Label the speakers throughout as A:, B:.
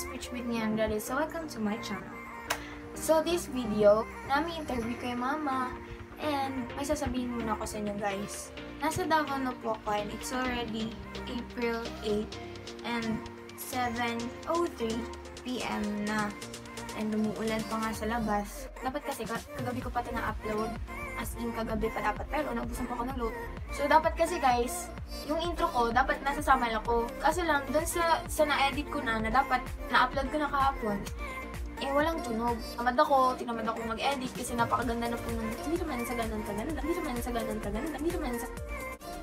A: Speech with me Andrade. So welcome to my channel. So this video, namin interview kay mama and may sasabihin muna ako sa inyo guys. Nasa Davao na po ako and it's already April 8 and 7:03 PM na. And umuulan pa nga sa labas. Dapat kasi kagabi ko pa ito na-upload. As in, kagabi pa dapat. Pero naubusan pa ako ng load. So, dapat kasi guys, yung intro ko, dapat nasa samal ako. Kaso lang, dun sa na-edit ko na dapat na-upload ko na kahapon, walang tunog. Tinamad ako mag-edit kasi napakaganda na po nung, hindi naman sa ganun kaganda, hindi naman sa ganun kaganda, hindi naman sa...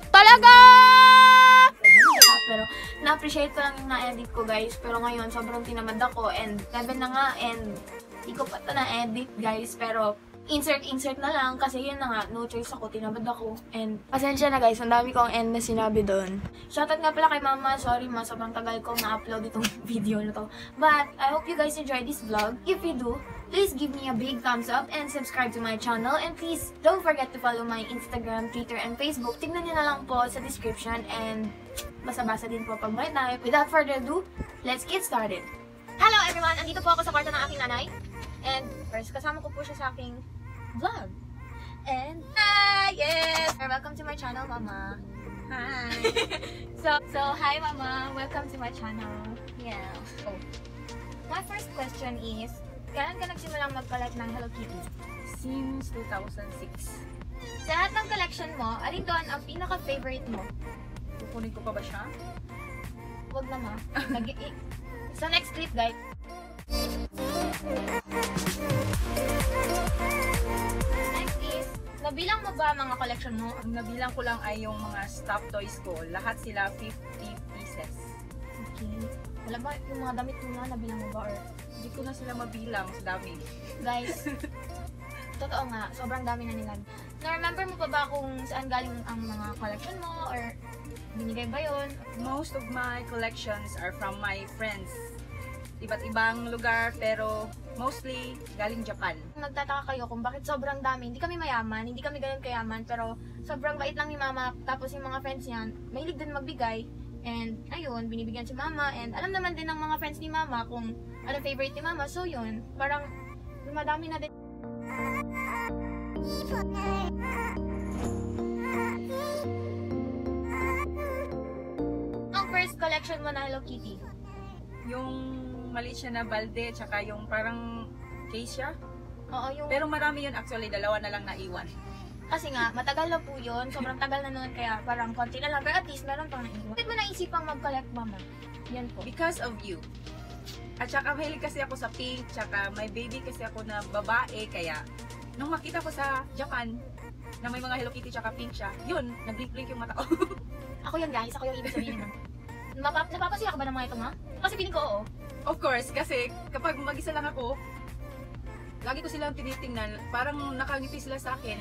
A: Talaga! Pero, na-appreciate ko lang yung na-edit ko guys. Pero ngayon, sobrang tinamad ako and 7 na nga and hindi ko pa ito na-edit guys. Pero, insert na lang kasi yun na nga, no choice ako, tinamad ako. And pasensya na guys, ang dami kong end na sinabi doon. Shoutout nga pala kay mama, sorry ma, sobrang tagal kong na-upload itong video na to. But I hope you guys enjoyed this vlog. If you do, please give me a big thumbs up and subscribe to my channel. And please don't forget to follow my Instagram, Twitter, and Facebook. Tignan nyo na lang po sa description and basa-basa din po pag may time. Without further ado, let's get started. Hello everyone! Andito po ako sa kwarto ng aking nanay. And first, kasama ko po siya sa aking vlog. And hi! Yes! Welcome to my channel, mama. Hi! so hi mama, welcome to my channel. Yeah. So, my first question is, kailan ka nagsimulang mag-collect ng Hello Kitty?
B: Since 2006.
A: Sa lahat ng collection mo, alin doon ang pinaka-favorite mo?
B: Kukunin ko pa ba siya?
A: Huwag na ma. So next clip guys. Nabilang mo ba mga collection mo?
B: Ang nabilang ko lang ay yung mga stuffed toys ko. Lahat sila 50 pieces.
A: Okay. Wala ba yung mga damit mo na nabilang mo ba? Or
B: hindi ko na sila mabilang sa dami.
A: guys, totoo nga, sobrang dami na nila. Na-remember mo pa ba kung saan galing ang mga collection mo? Or binigay ba yun?
B: Most of my collections are from my friends. Iba't ibang lugar pero mostly galing Japan.
A: Nagtataka kayo kung bakit sobrang dami. Hindi kami mayaman, hindi kami ganun kayaman, pero sobrang bait lang ni mama. Tapos yung mga friends niyan, mahilig din magbigay. And ayun, binibigyan si mama. And alam naman din ng mga friends ni mama kung ano favorite ni mama. So yun, parang dumadami na din. Ang first collection mo na Hello Kitty?
B: Yung maliit siya na balde, tsaka yung parang case siya.
A: Oo, yung...
B: Pero marami yun actually, dalawa na lang naiwan.
A: Kasi nga, matagal na po yun. Sobrang tagal na noon, kaya parang konti na lang. Pero at least, meron pang naiwan. Bakit mo naisipang mag-collect, mama? Yan po.
B: Because of you. At saka mahilig kasi ako sa pink, tsaka may baby kasi ako na babae, kaya nung makita ko sa Japan, na may mga Hello Kitty tsaka pink siya, yun, nag-blink yung mata ko.
A: Ako yun guys, ako yung ibig sabihin nun. Napapasiya ka ba ng mga ito, ma? Kasi piling ko, oo.
B: Of course, kasi kapag mag-isa lang ako, lagi ko silang tinitingnan, parang nakangiti sila sa akin.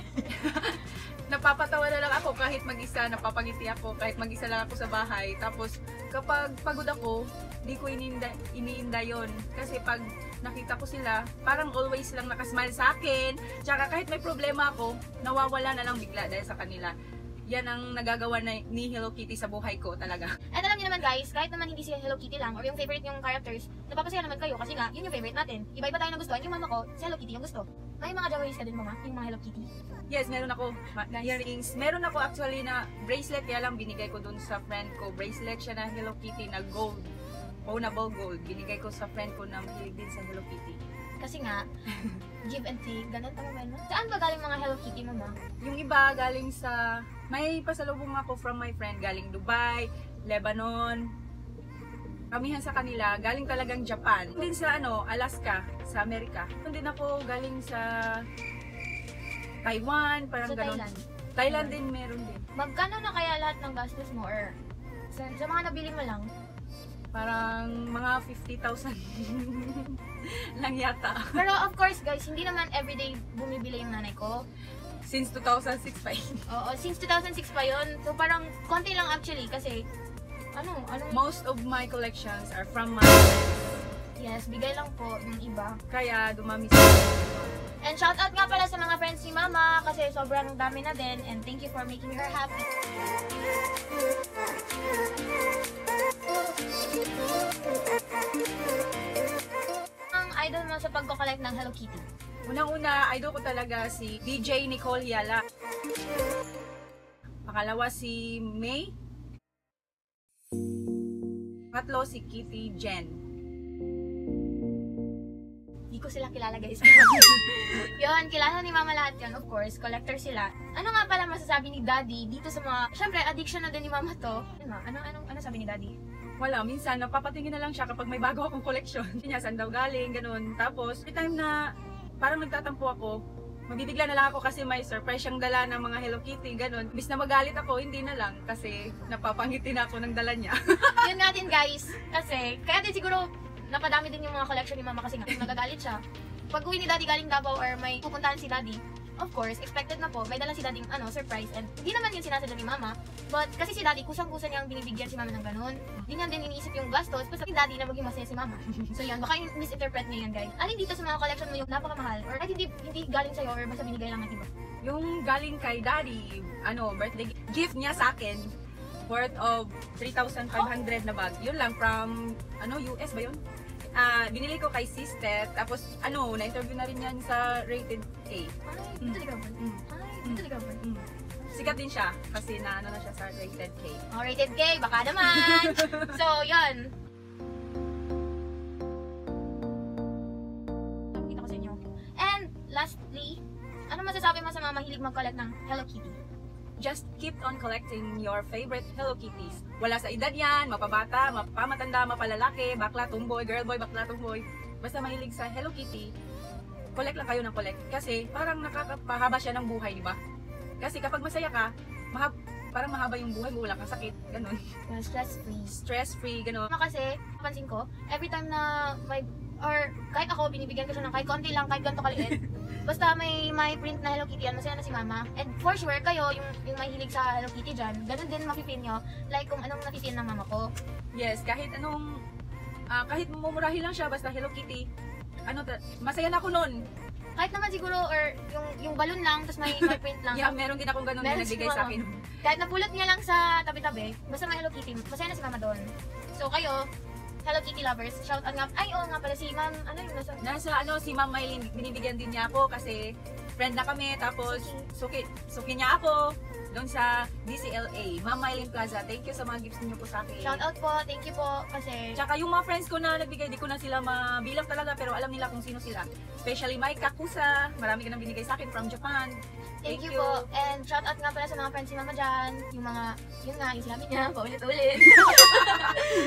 B: Napapatawa na lang ako kahit mag-isa, napapangiti ako kahit mag-isa lang ako sa bahay. Tapos kapag pagod ako, di ko iniinda yon. Kasi pag nakita ko sila, parang always lang nakasmile sa akin. Tsaka kahit may problema ako, nawawala na lang bigla dahil sa kanila. Yan ang nagagawa ni Hello Kitty sa buhay ko talaga.
A: At alam niyo naman guys, kahit naman hindi si Hello Kitty lang or yung favorite yung characters, napapasaya naman kayo kasi nga, yun yung favorite natin. Iba-iba tayo ng gustuhan. Yung mama ko, si Hello Kitty yung gusto. May mga jewelries ka din mama, yung mga Hello Kitty.
B: Yes, meron ako earrings. Meron ako actually na bracelet, kaya lang binigay ko dun sa friend ko. Bracelet siya na Hello Kitty na gold. Ownable gold. Binigay ko sa friend ko na mahilig din sa Hello Kitty.
A: Kasi nga, give and take, ganun pa naman. Saan ba galing mga Hello Kitty mama?
B: Yung iba galing sa... May pasalubong ako from my friend galing Dubai, Lebanon. Kamihan sa kanila, galing talagang Japan. Din sa Alaska, sa Amerika. Din ako galing sa Taiwan, parang ganon. Thailand din meron din.
A: Magkano na kaya lahat ng gastos mo or sa mga nabili mo lang?
B: Parang mga 50,000 lang yata.
A: Pero of course guys, hindi naman everyday bumibili yung nanay ko.
B: Since 2006 pa yun.
A: Oo, since 2006 pa yun. So parang konti lang actually kasi ano?
B: Most of my collections are from my friends.
A: Yes, bigay lang po ng iba.
B: Kaya dumami sa...
A: And shoutout nga pala sa mga friends ni mama kasi sobrang dami na din and thank you for making her happy. sa pagko-collect ng Hello Kitty?
B: Unang-una, idol ko talaga si DJ Nicole Hiala. Pangalawa si May. Pangatlo si Kitty Jen.
A: Hindi ko sila kilala guys. Yun, kilala ni Mama lahat yun. Of course, collector sila. Ano nga pala masasabi ni Daddy dito sa mga... Siyempre, addiction na din ni Mama to. Ano sabi ni Daddy?
B: Wala, minsan napapatingin na lang siya kapag may bago akong collection. Niya, saan daw galing, ganun. Tapos, may time na parang nagtatampo ako, mabibigla na lang ako kasi may surprise siyang dala ng mga Hello Kitty, ganun. Bis na magalit ako, hindi na lang kasi napapangiti na ako ng dala niya.
A: Yun nga din guys, kasi kaya din siguro napadami din yung mga collection ni Mama kasi nga nagagalit siya. Pag uwi ni Daddy galing Davao or may pupuntahan si Daddy, of course, expected na po, may dala si Daddy surprise, and hindi naman yun sinasadya ni Mama, but kasi si Daddy, kusang-kusa niyang binibigyan si Mama ng ganun. Hindi niya din iniisip yung gastos, basta si Daddy na maging masaya si Mama. So yun, baka yung misinterpret niya yan guys. Alin dito sa mga collection mo yung napakamahal, or ay hindi galing sa'yo, or basta binigay lang ng iba?
B: Yung galing kay Daddy, birthday gift niya sa akin, worth of 3,500 na bag. Yun lang, from, US ba yun? Binili ko kay sister, tapos na-interview na rin yan sa Rated K.
A: Ay, talaga ba? Ay, talaga ba?
B: Sikat din siya kasi na siya sa Rated K.
A: Oh, Rated K, baka naman! So, yun. Pakita ko sa inyo. And, lastly, ano masasabi mo sa mga mahilig mag-collect ng Hello Kitty?
B: Just keep on collecting your favorite Hello Kitties. Wala sa edad yan, mapabata, mapamatanda, mapalalaki, bakla, tomboy, girl boy, bakla, tomboy. Basta mahilig sa Hello Kitty, collect lang kayo ng collect. Kasi parang nakakapahaba siya ng buhay, di ba? Kasi kapag masaya ka, parang mahaba yung buhay mo, wala kang sakit, ganun.
A: Stress-free.
B: Stress-free, ganun.
A: Kasi, pansin ko, every time na may, or kahit ako, binibigyan ko siya ng kahit konti lang, kahit ganito kaliit, basta may print na Hello Kitty yan, masaya na si Mama. And for sure, kayo, yung mahilig sa Hello Kitty dyan, ganun din mapipin nyo, like kung anong napipin ng Mama ko.
B: Yes, kahit kahit mumurahin lang siya, basta Hello Kitty, masaya na ako nun.
A: Kahit naman siguro, or yung balloon lang, tapos may print lang.
B: Yeah, meron din akong ganun na nagbigay sa akin.
A: Kahit napulot niya lang sa tabi-tabi, basta may Hello Kitty, masaya na si Mama doon. So kayo, Hello Kitty lovers, shout out nga. Ay, oo nga pala si Ma'am,
B: si Ma'am Maylin, binibigyan din niya ako kasi friend na kami, tapos suki niya ako doon sa DCLA, Ma'am Maylin Plaza. Thank you sa mga gifts niyo po sa akin.
A: Shout out po, thank you po kasi...
B: Tsaka yung mga friends ko na nagbigay, di ko na sila mabilang talaga, pero alam nila kung sino sila. Especially Mike Kakusa, marami ka nang binigay sa akin from Japan.
A: Thank you po. And shout out nga pala sa mga friends ni Mama dyan. Yung sinabi niya, paulit-ulit.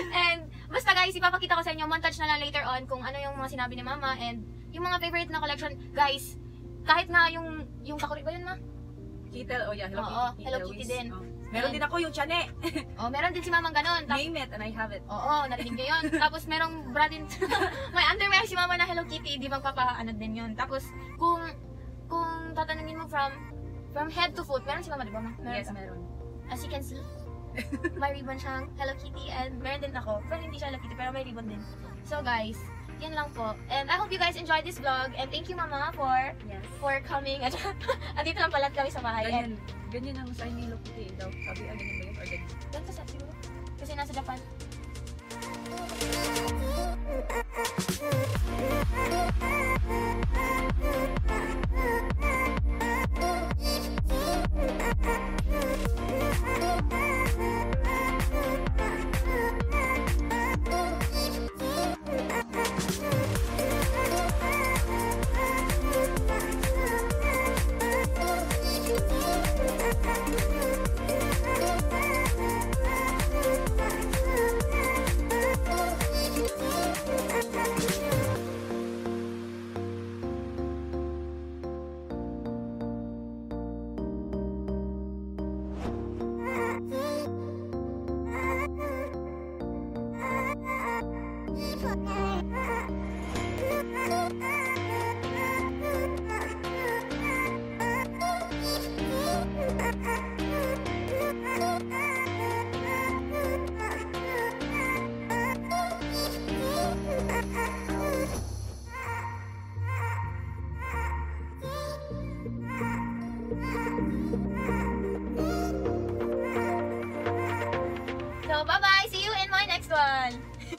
A: And basta guys, ipapakita ko sa inyo, montage na lang later on kung ano yung mga sinabi ni Mama and yung mga favorite na collection. Guys, kahit nga yung kakuri ba yun, Ma?
B: Kittel, Hello Kitty.
A: Oo, Hello Kitty din.
B: Meron din ako yung Chane.
A: Meron din si Mama ganun.
B: Name it and I have it.
A: Oo, narinig nyo yun. Tapos merong bra din. May underwear si Mama na Hello Kitty, di magpapaano din yun. Tapos, kung tatanungin mo from head to foot, meron si Mama, di ba?
B: Yes, meron.
A: As you can see, may ribbon siyang Hello Kitty and meron din ako. Pero hindi siya Hello Kitty, pero may ribbon din. So guys, yun lang po. And I hope you guys enjoyed this vlog. And thank you Mama for coming. At andito lang pala kami sa bahay.
B: Ganyan ang sign ni Hello Kitty daw. Sabi, ganyan ba yun? Or ganyan?
A: Ganito sa siguro. Kasi nasa Japan. So, bye-bye! See you in my next one!